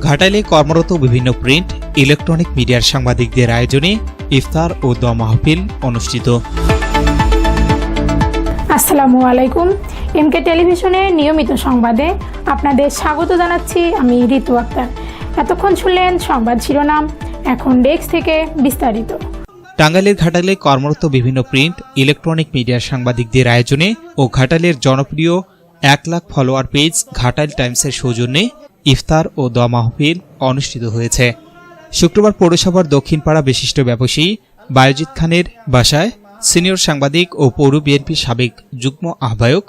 ঘাটাইলে কর্মরত বিভিন্ন print electronic মিডিয়ার সাংবাদিকদের আয়োজনে ইফতার ও দোয়া মাহফিল অনুষ্ঠিত। আসসালামু আলাইকুম। এমকে টেলিভিশনের নিয়মিত সংবাদে আপনাদের স্বাগত জানাচ্ছি আমি ঋতু আক্তার। এতক্ষণ শুনলেন সংবাদ শিরোনাম, এখন ডেস্ক থেকে বিস্তারিত। টাঙ্গাইলের ঘাটাইলে কর্মরত বিভিন্ন প্রিন্ট ইলেকট্রনিক মিডিয়ার সাংবাদিকদের আয়োজনে ও ঘাটাইলের জনপ্রিয় 1 লাখ ফলোয়ার পেজ ঘাটাইল টাইমসের সৌজন্যে ইফতার ও দোয়া মাহফিল অনুষ্ঠিত হয়েছে। শুক্রবার পৌরসভার দক্ষিণপাড়া বিশিষ্ট ব্যবসায়ী বায়েজিদ খানের বাসায় সিনিয়র সাংবাদিক ও পৌর বিএনপির সাবেক যুগ্ম আহ্বায়ক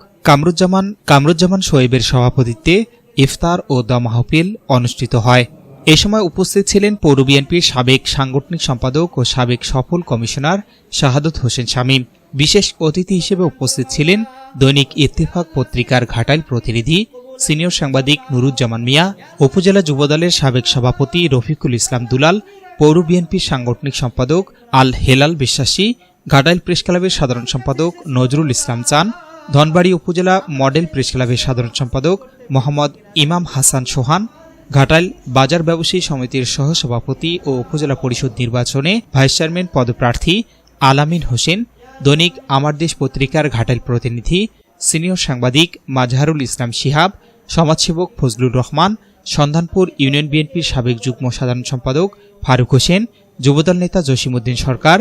কামরুজ্জামান শোয়েবের সভাপতিত্বে ইফতার ও দোয়া মাহফিল অনুষ্ঠিত হয়। এ সময় উপস্থিত ছিলেন পৌর বিএনপির সাবেক সাংগঠনিক সম্পাদক ও সাবেক সফল কমিশনার শাহাদত হোসেন শামীম। বিশেষ অতিথি হিসেবে উপস্থিত ছিলেন দৈনিক ইত্তেফাক পত্রিকার ঘাটাইল প্রতিনিধি সিনিয়র সাংবাদিক নুরুজ্জামান মিয়া, উপজেলা যুবদলের সাবেক সভাপতি রফিকুল ইসলাম দুলাল, পৌর বিএনপির সাংগঠনিক সম্পাদক আল হেলাল বিশ্বাসী, ঘাটাইল প্রেস ক্লাবের সাধারণ সম্পাদক নজরুল ইসলাম চান, ধনবাড়ী উপজেলা মডেল প্রেস ক্লাবের সাধারণ সম্পাদক মোহাম্মদ ইমাম হাসান সোহান, ঘাটাইল বাজার ব্যবসায়ী সমিতির সহসভাপতি ও উপজেলা পরিষদ নির্বাচনে ভাইস চেয়ারম্যান পদপ্রার্থী আলামিন হোসেন, দৈনিক আমার দেশ পত্রিকার ঘাটাইল প্রতিনিধি সিনিয়র সাংবাদিক মাজহারুল ইসলাম শিহাব, সমাজসেবক ফজলুর রহমান, সন্ধানপুর ইউনিয়ন বিএনপির সাবেক যুগ্ম সাধারণ সম্পাদক ফারুক হোসেন, যুবদল নেতা জসিমউদ্দিন সরকার,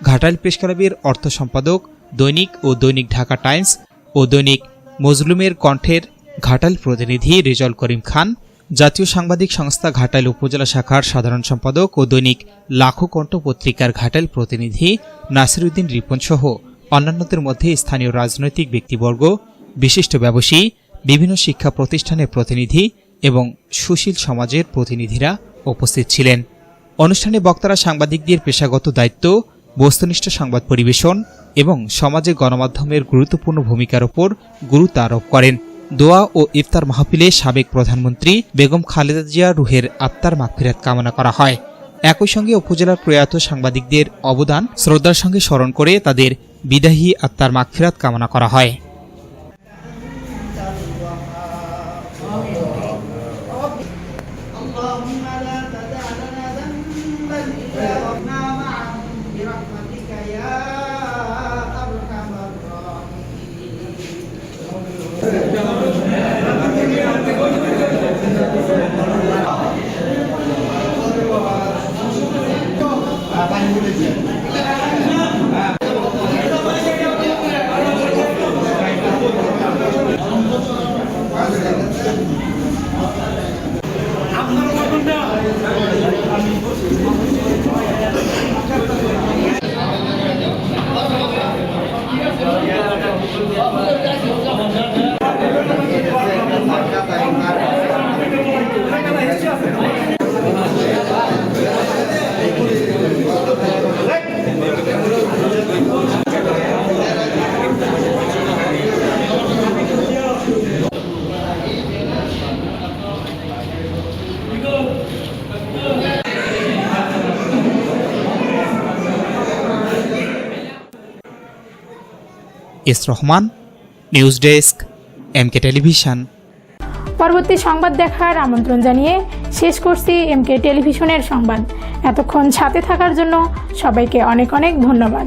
ঘাটাইল প্রেস ক্লাবের অর্থ সম্পাদক, দৈনিক ও দৈনিক ঢাকা টাইমস ও দৈনিক মজলুমের কণ্ঠের ঘাটাইল প্রতিনিধি রেজাউল করিম খান, জাতীয় সাংবাদিক সংস্থা ঘাটাইল উপজেলা শাখার সাধারণ সম্পাদক ও দৈনিক লাখো কণ্ঠ পত্রিকার ঘাটাইল প্রতিনিধি নাসিরউদ্দিন রিপন সহ অন্যান্যদের মধ্যে স্থানীয় রাজনৈতিক ব্যক্তিবর্গ, বিশিষ্ট ব্যবসায়ী, বিভিন্ন শিক্ষা প্রতিষ্ঠানের প্রতিনিধি এবং সুশীল সমাজের প্রতিনিধিরা উপস্থিত ছিলেন। অনুষ্ঠানে বক্তারা সাংবাদিকদের পেশাগত দায়িত্ব, বস্তুনিষ্ঠ সংবাদ পরিবেশন এবং সমাজে গণমাধ্যমের গুরুত্বপূর্ণ ভূমিকার উপর গুরুত্ব আরোপ করেন। দোয়া ও ইফতার মাহফিলে সাবেক প্রধানমন্ত্রী বেগম খালেদা জিয়া রুহের আত্মার মাগফিরাত কামনা করা হয়। একই সঙ্গে উপজেলার প্রয়াত সাংবাদিকদের অবদান শ্রদ্ধার সঙ্গে স্মরণ করে তাদের বিদায়ী আত্মার মাগফিরাত কামনা করা হয়। S Rahman, news desk, MK television. পরবর্তী সংবাদ দেখার আমন্ত্রণ জানিয়ে শেষ করছি এমকে টেলিভিশনের সংবাদ। এতক্ষণ সাথে থাকার জন্য সবাইকে অনেক অনেক ধন্যবাদ।